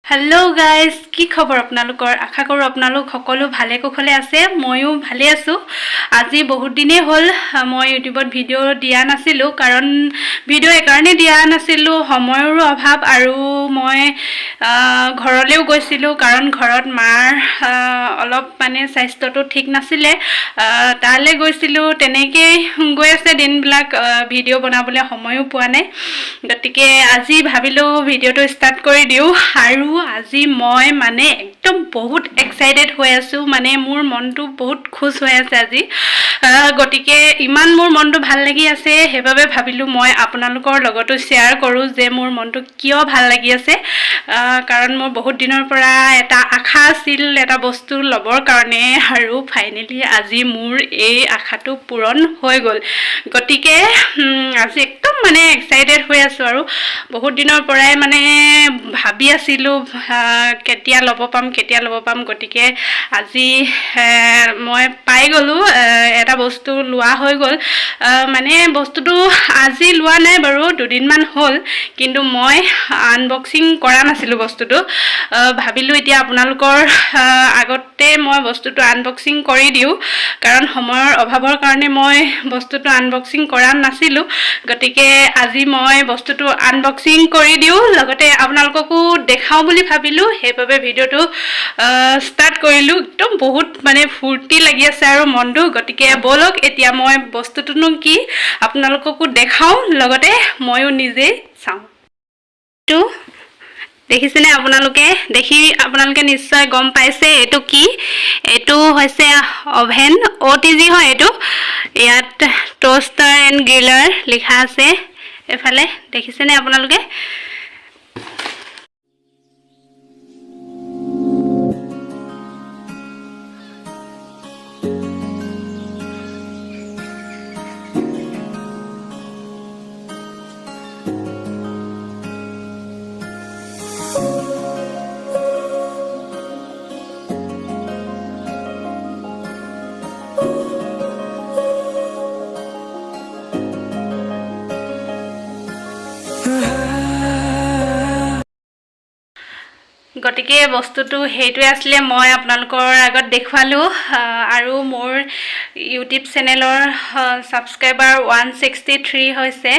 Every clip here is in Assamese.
हेलो गाइस কি খবৰ আপোনালোকৰ আশা কৰো আপোনালোক সকলো ভালে কুশলে আছে ময়ো ভালে আছো আজি বহুত দিনে হল মই ইউটিউবত ভিডিও দিয়া নাছিলো কাৰণ ভিডিও একাৰণে দিয়া নাছিলো সময়ৰ অভাৱ আৰু মই ঘৰলেও গৈছিলো কাৰণ ঘৰত মাৰ অলপ মানে স্বাস্থ্যটো ঠিক নাছিলে তালে গৈছিলো তেনেকৈ গৈ আছে দিনবিলাক ভিডিও বনাবলৈ সময়ও পোৱা নাই গতিকে আজি ভাবিলো ভিডিওটো ষ্টাৰ্ট কৰি দিও আৰু আজি মই মানে একদম বহুত এক্সাইটেড হৈ আছো মানে মোৰ মনটো বহুত খুশ হৈ আছে আজি গতিকে ইমান মোৰ মনটো ভাল লাগি আছে হেবাবে ভাবিলো মই আপোনালোকৰ লগতো শেয়াৰ কৰো যে মোৰ মনটো কিয় ভাল লাগি আছে কাৰণ মোৰ বহুত দিনৰ পৰা এটা আশা আছিল এটা বস্তু লবৰ কাৰণে আৰু ফাইনালি আজি মোৰ এই আশাটো পূৰণ হৈ গ'ল গতিকে আজি একদম মানে এক্সাইটেড হৈ আছো আৰু বহুত দিনৰ পৰাই মানে ভাবি আছিলো কেতিয়া লব পাম গতিকে আজি মই পাই গলো এটা বস্তু লোৱা হৈ গ'ল মানে বস্তুটো আজি লোৱা নাই বাৰু দুদিনমান হ'ল কিন্তু মই আনবক্সিং কৰা নাছিলো বস্তুটো ভাবিলো এতিয়া আপোনালোকৰ আগতে মই বস্তুটো আনবক্সিং কৰি দিও কাৰণ সময়ৰ অভাৱৰ কাৰণে মই বস্তুটো আনবক্সিং কৰা নাছিলো গতিকে আজি মই বস্তুটো আনবক্সিং কৰি দিও লগতে আপোনালোককো দেখাও বুলি ভাবিলো হেবাবে ভিডিওটো ষ্টাৰ্ট কৰিলো একদম বহুত মানে ফুৰ্তি লাগি আছে আৰু মনটো গতিকে বলক এতিয়া মই বস্তুটোনো কি আপোনালোককো দেখাও লগতে ময়ো নিজে চাও তো দেখিছেনে আপোনালোকে নিশ্চয় গম পাইছে এটো কি এটো হৈছে ওভেন ওটিজি হয় এটো ইয়াত টোস্টাৰ এণ্ড গ্ৰিলাৰ লিখা আছে এফালে দেখিছেনে আপোনালোকে গতিকে বস্তুটো হেইটোৱে আসলে মই আপোনালোকৰ আগত দেখুৱালো আৰু মোৰ ইউটিউব চেনেলৰ সাবস্ক্ৰাইবাৰ 163 হৈছে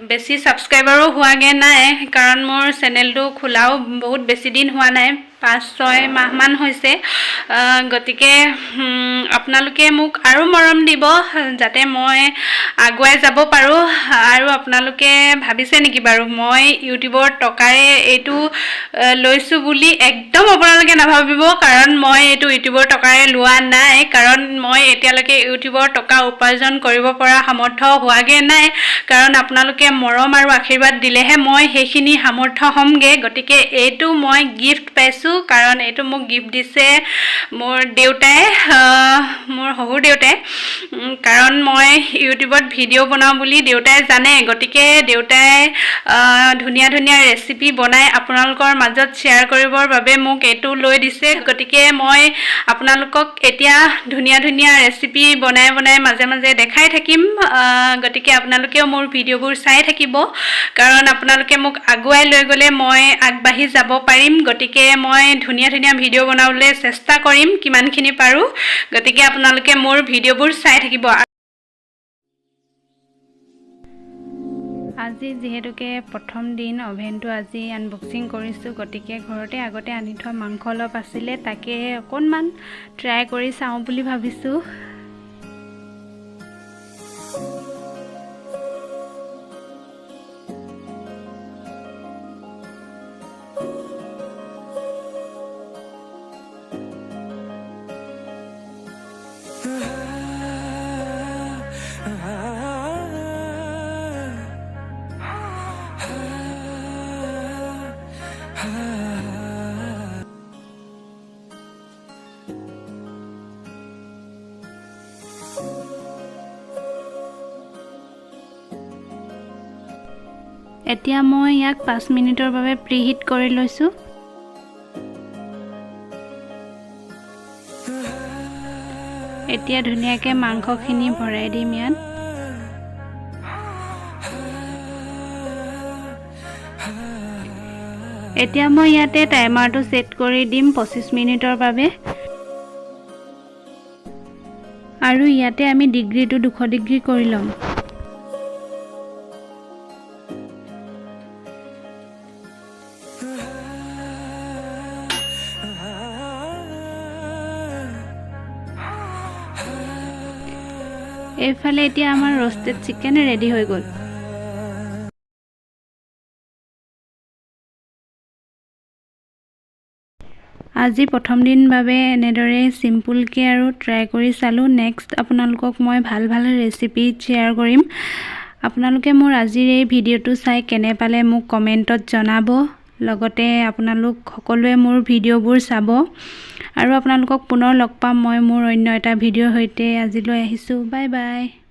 বেছি সাবস্ক্ৰাইবাৰো হোৱাগে নাই কাৰণ মোৰ চেনেলটো খোলাও বহুত বেছি দিন হোৱা নাই 5-6 মাহ মান হৈছে গতিকে আপোনালোকে মোক আৰু মৰম দিব যাতে মই আগুৱাই যাব পাৰো আৰু আপোনালোকে ভাবিছে নেকি বাৰু মই ইউটিউবৰ টকাৰে এটো লৈছো বুলি একদম আপোনালোকে নাভাবিব কাৰণ মই এটো ইউটিউবৰ টকাৰে লোৱা নাই কাৰণ মই এতিয়ালৈকে ইউটিউবৰ টকা উপাৰ্জন কৰিব পৰা সামৰ্থ হোৱাগে নাই কাৰণ আপোনালোকে মৰম আৰু আশীৰ্বাদ দিলেহে মই হেখিনি সামৰ্থ হ'মগে গতিকে এটো মই গিফট পাইছো কাৰণ এটো মোক গিফট দিছে মোৰ দেউতাই মোৰ হহুৰ দেউতাই কাৰণ মই ইউটিউবত ভিডিও বনাও বুলি দেউতাই জানে গতিকে দেউতাই ধুনিয়া ৰেচিপি বনাই আপোনালোকৰ মাজত শেয়াৰ কৰিবৰ বাবে মোক এটো লৈ দিছে গতিকে মই আপোনালোকক এতিয়া ধুনিয়া ৰেচিপি বনাই মাজে দেখাই থাকিম গতিকে আপোনালোকেও মোৰ ভিডিওবোৰ চাই থাকিব কাৰণ আপোনালোকে মোক আগুৱাই লৈ গলে মই আগবাঢ়ি যাব পাৰিম গতিকে মই ধুনিয়া ভিডিও বনাবলৈ চেষ্টা কৰিম কিমানখিনি পাৰো গতিকে আপোনালোকে মোৰ ভিডিওবোৰ চাই থাকিব আজি যেহেতুকে প্ৰথম দিন ওভেনটো আজি আনবক্সিং কৰিছো গতিকে ঘৰতে আগতে আনি থোৱা মাংস অলপ আছিলে তাকে অকনমান ট্ৰাই কৰি চাও বুলি ভাবিছো এতিয়া মই ইয়াক 5 মিনিটৰ বাবে প্ৰিহিট কৰি লৈছো এতিয়া ধুনিয়াকে মাংসখিনি ভৰাই দিম ইয়াত এতিয়া মই ইয়াতে টাইমাৰটো সেট কৰি দিম 25 মিনিটৰ বাবে আৰু ইয়াতে আমি ডিগ্ৰীটো 200 ডিগ্ৰী কৰি লম এইফালে এতিয়া আমাৰ roasted chicken ৰেডি হৈ গ'ল আজি প্ৰথম দিন বাবে এনেদৰে সিম্পল কে আৰু ট্ৰাই কৰি চালো নেক্সট আপোনালোকক মই ভাল ৰেচিপি শেয়াৰ কৰিম আপোনালোকে মোৰ আজিৰ এই ভিডিওটো চাই কেনে পালে মোক কমেন্টত জনাব লগতে আপোনালোক সকলোৱে মোৰ ভিডিওবোৰ চাব আৰু আপোনালোকক পুনৰ লগ পাম মই মোৰ অন্য এটা ভিডিওৰ সৈতে আজিলৈ আহিছো বাই বাই